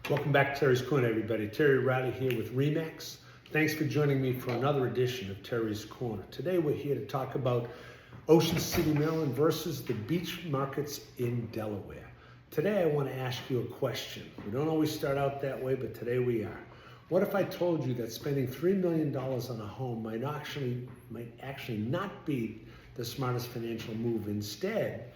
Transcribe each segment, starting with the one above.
Welcome back to Terry's Corner, everybody. Terry Riley here with RE/MAX. Thanks for joining me for another edition of Terry's Corner. Today we're here to talk about Ocean City, Maryland versus the beach markets in Delaware. Today I want to ask you a question. We don't always start out that way, but today we are. What if I told you that spending $3 million on a home might actually not be the smartest financial move? Instead,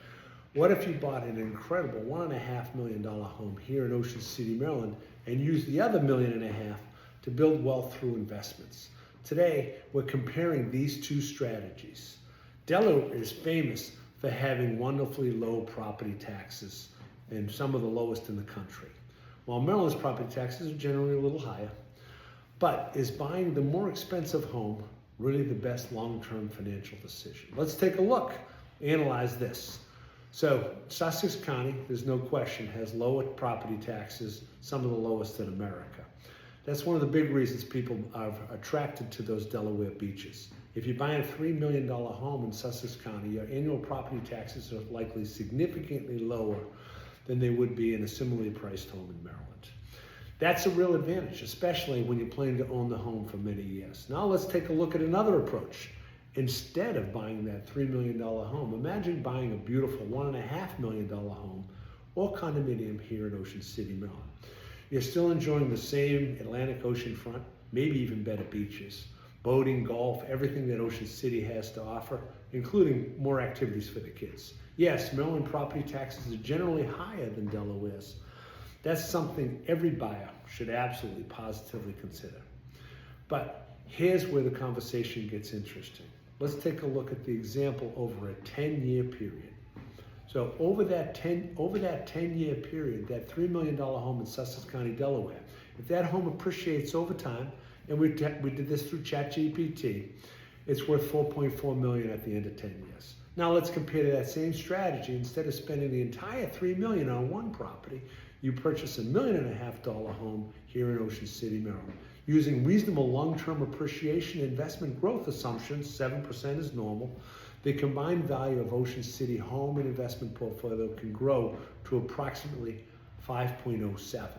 what if you bought an incredible $1.5 million home here in Ocean City, Maryland, and used the other $1.5 million to build wealth through investments? Today, we're comparing these two strategies. Delaware is famous for having wonderfully low property taxes, and some of the lowest in the country, while Maryland's property taxes are generally a little higher. But is buying the more expensive home really the best long-term financial decision? Let's take a look, analyze this. So Sussex County, there's no question, has lower property taxes, some of the lowest in America. That's one of the big reasons people are attracted to those Delaware beaches. If you're buying a $3 million home in Sussex County, your annual property taxes are likely significantly lower than they would be in a similarly priced home in Maryland. That's a real advantage, especially when you're planning to own the home for many years. Now let's take a look at another approach. Instead of buying that $3 million home, imagine buying a beautiful $1.5 million home or condominium here in Ocean City, Maryland. You're still enjoying the same Atlantic Ocean front, maybe even better beaches, boating, golf, everything that Ocean City has to offer, including more activities for the kids. Yes, Maryland property taxes are generally higher than Delaware's. That's something every buyer should absolutely positively consider. But here's where the conversation gets interesting. Let's take a look at the example over a 10-year period. So over that 10-year period, that $3 million home in Sussex County, Delaware, if that home appreciates over time, and we did this through ChatGPT, it's worth $4.4 million at the end of 10 years. Now let's compare to that same strategy. Instead of spending the entire $3 million on one property, you purchase a $1.5 million home here in Ocean City, Maryland. Using reasonable long-term appreciation investment growth assumptions, 7% is normal, the combined value of Ocean City home and investment portfolio can grow to approximately 5.07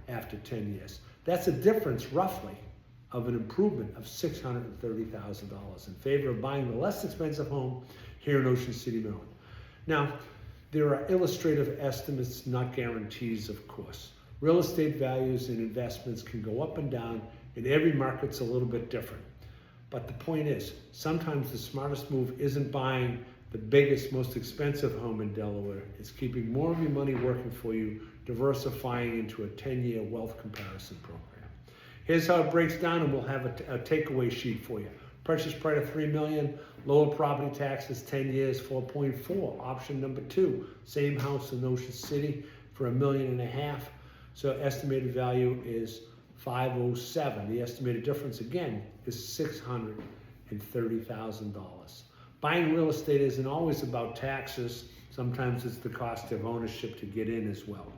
after 10 years. That's a difference, roughly, of an improvement of $630,000 in favor of buying the less expensive home here in Ocean City, Maryland. Now, there are illustrative estimates, not guarantees, of course. Real estate values and investments can go up and down, and every market's a little bit different. But the point is, sometimes the smartest move isn't buying the biggest, most expensive home in Delaware. It's keeping more of your money working for you, diversifying into a 10-year wealth comparison program. Here's how it breaks down, and we'll have a takeaway sheet for you. Purchase price of $3 million, lower property taxes, 10 years, 4.4. Option number 2, same house in Ocean City for $1.5 million. So estimated value is 507. The estimated difference again is $630,000. Buying real estate isn't always about taxes. Sometimes it's the cost of ownership to get in as well.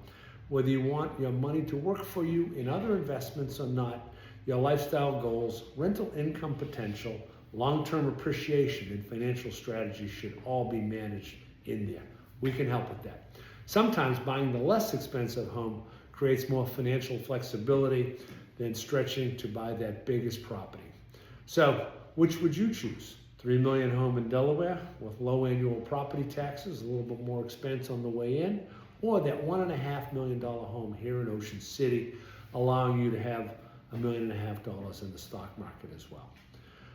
Whether you want your money to work for you in other investments or not, your lifestyle goals, rental income potential, long-term appreciation, and financial strategy should all be managed in there. We can help with that. Sometimes buying the less expensive home creates more financial flexibility than stretching to buy that biggest property. So, which would you choose? $3 million home in Delaware with low annual property taxes, a little bit more expense on the way in, or that $1.5 million home here in Ocean City, allowing you to have $1.5 million in the stock market as well.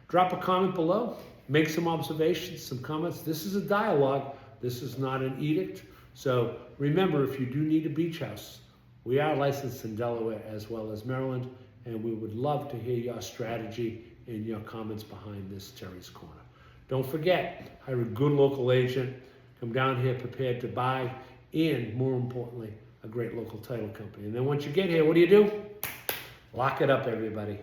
Drop a comment below, make some observations, some comments. This is a dialogue. This is not an edict. So remember, if you do need a beach house, we are licensed in Delaware as well as Maryland, and we would love to hear your strategy and your comments behind this Terry's Corner. Don't forget, hire a good local agent, come down here prepared to buy, and more importantly, a great local title company. And then once you get here, what do? Lock it up, everybody.